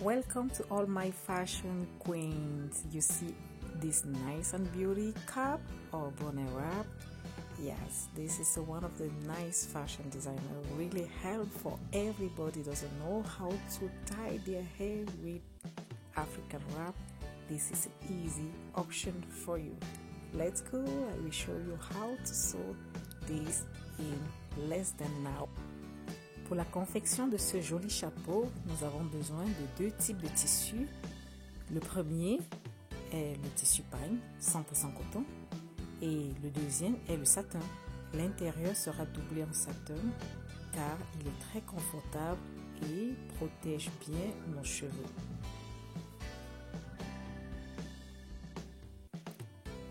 Welcome to all my fashion queens. You see this nice and beauty cap or bonnet wrap? Yes, this is one of the nice fashion designer. Really help for everybody doesn't know how to tie their hair with African wrap. This is an easy option for you. Let's go. I will show you how to sew this in less than an hour. Pour la confection de ce joli chapeau, nous avons besoin de deux types de tissus. Le premier est le tissu pagne, 100% coton, et le deuxième est le satin. L'intérieur sera doublé en satin car il est très confortable et protège bien nos cheveux.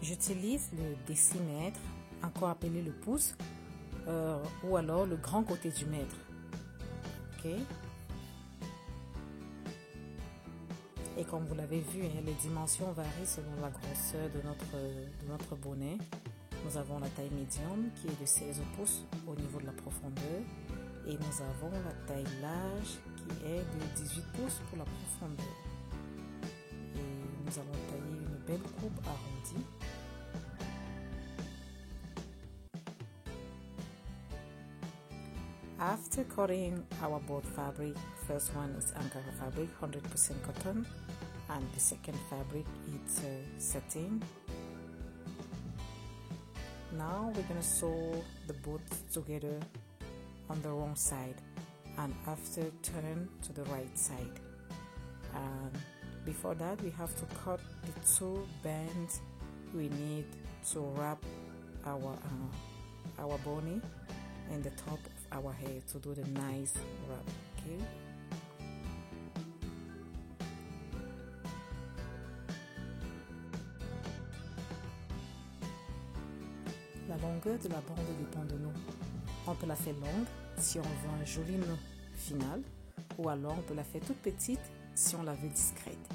J'utilise le décimètre, encore appelé le pouce, ou alors le grand côté du mètre. Okay. Et comme vous l'avez vu, les dimensions varient selon la grosseur de notre bonnet. Nous avons la taille médium qui est de 16 pouces au niveau de la profondeur et nous avons la taille large qui est de 18 pouces pour la profondeur. Et nous allons tailler une belle coupe arrondie. After cutting our both fabric, first one is Ankara fabric, 100% cotton, and the second fabric is satin. Now we're gonna sew the both together on the wrong side, and after turn to the right side. And before that, we have to cut the two bands we need to wrap our bonnet and the top of our hair to do the nice wrap. Okay. La longueur de la bande dépend de nous. On peut la faire longue si on veut un joli nœud final, ou alors on peut la faire toute petite si on la veut discrète.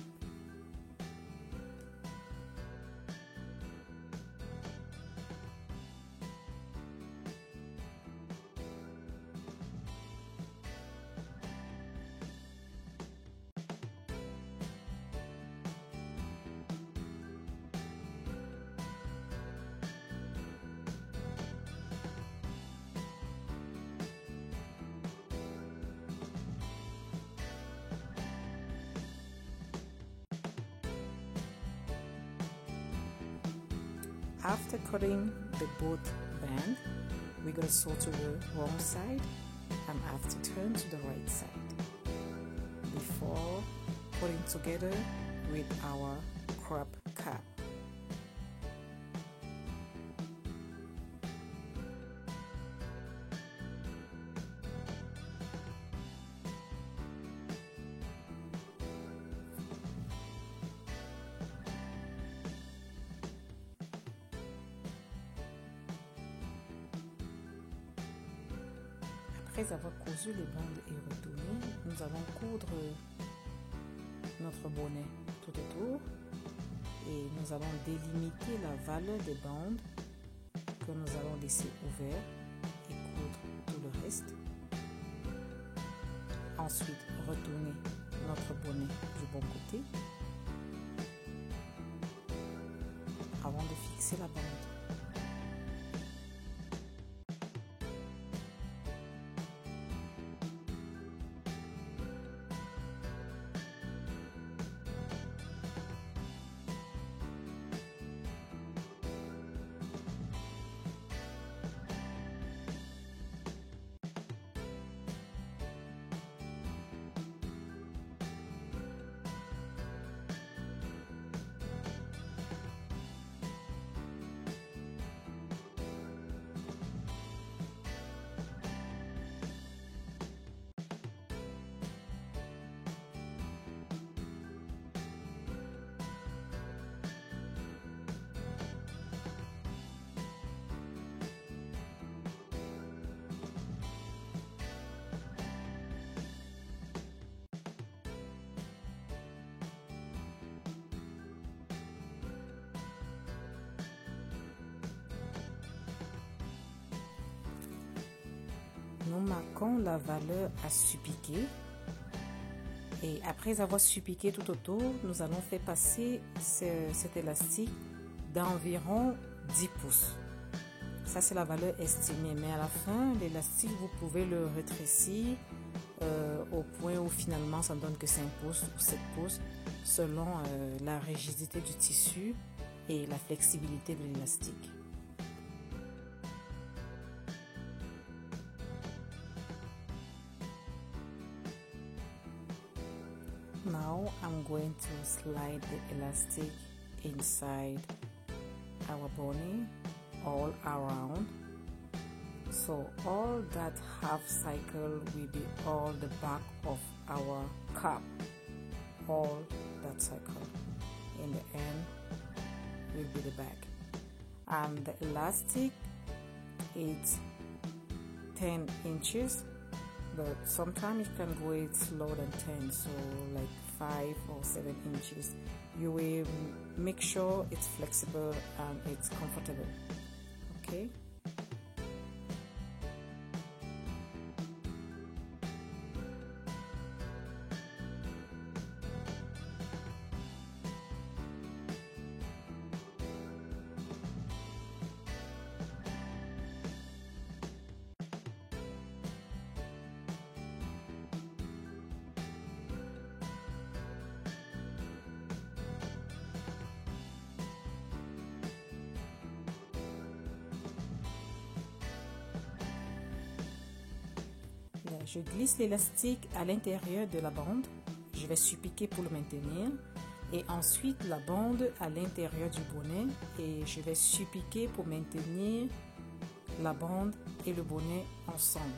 After cutting the both band, we're going to sew to the wrong side and after turn to the right side before putting together with our crop cap. Après avoir cousu les bandes et retourné, nous allons coudre notre bonnet tout autour et nous allons délimiter la valeur des bandes que nous allons laisser ouvert et coudre tout le reste. Ensuite, retourner notre bonnet du bon côté avant de fixer la bande. Nous marquons la valeur à sous-piquer Et après avoir suppiqué tout autour, nous allons faire passer cet élastique d'environ 10 pouces. Ça, c'est la valeur estimée. Mais à la fin, l'élastique, vous pouvez le rétrécir au point où finalement, ça ne donne que 5 pouces ou 7 pouces, selon la rigidité du tissu et la flexibilité de l'élastique. Now I'm going to slide the elastic inside our bunny all around, so all that half cycle will be all the back of our cap, all that cycle. In the end will be the back, and the elastic is 10 inches, but sometimes it can go it's lower than 10, so like 5 or 7 inches. You will make sure it's flexible and it's comfortable. Okay. Je glisse l'élastique à l'intérieur de la bande. Je vais suppiquer pour le maintenir. Et ensuite la bande à l'intérieur du bonnet. Et je vais suppiquer pour maintenir la bande et le bonnet ensemble.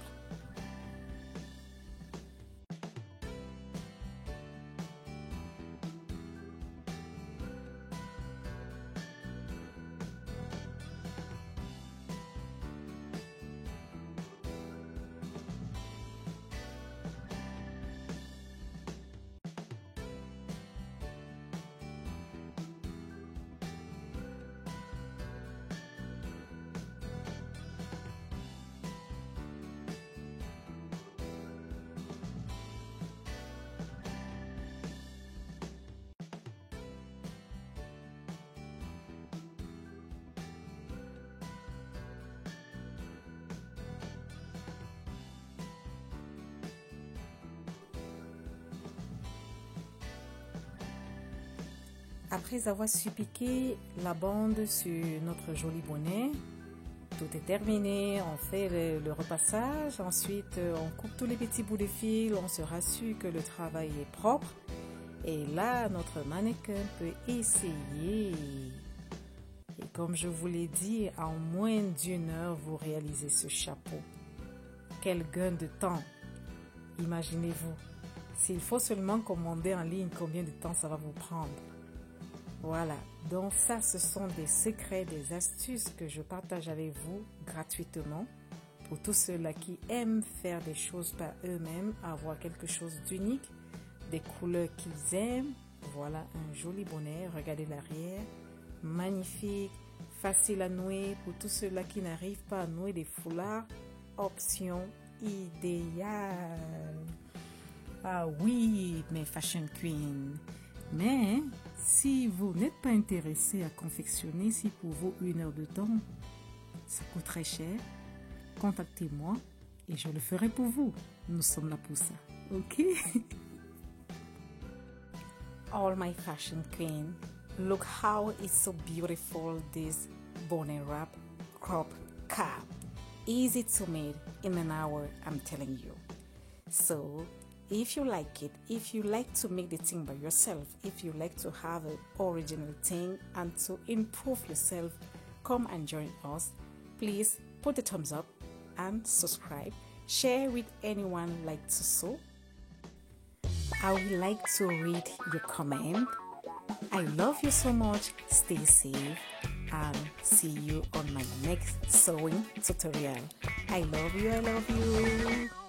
Après avoir suppiqué la bande sur notre joli bonnet, tout est terminé, on fait le repassage, ensuite on coupe tous les petits bouts de fil, on se rassure que le travail est propre et là notre mannequin peut essayer. Et comme je vous l'ai dit, en moins d'1 heure vous réalisez ce chapeau. Quel gain de temps! Imaginez-vous, s'il faut seulement commander en ligne, combien de temps ça va vous prendre? Voilà, donc ça ce sont des secrets, des astuces que je partage avec vous gratuitement pour tous ceux-là qui aiment faire des choses par eux-mêmes, avoir quelque chose d'unique, des couleurs qu'ils aiment. Voilà un joli bonnet, regardez l'arrière, magnifique, facile à nouer pour tous ceux-là qui n'arrivent pas à nouer des foulards, option idéale. Ah oui, mes fashion queens. Mais si vous n'êtes pas intéressé à confectionner, si pour vous 1 heure de temps, ça coûte très cher, contactez-moi et je le ferai pour vous. Nous sommes là pour ça, ok? All my fashion queen, look how it's so beautiful, this bonnet wrap crop cap. Easy to make in an hour, I'm telling you. So if you like it, if you like to make the thing by yourself, if you like to have an original thing and to improve yourself, come and join us. Please put a thumbs up and subscribe. Share with anyone like to sew. I would like to read your comment. I love you so much. Stay safe and see you on my next sewing tutorial. I love you. I love you.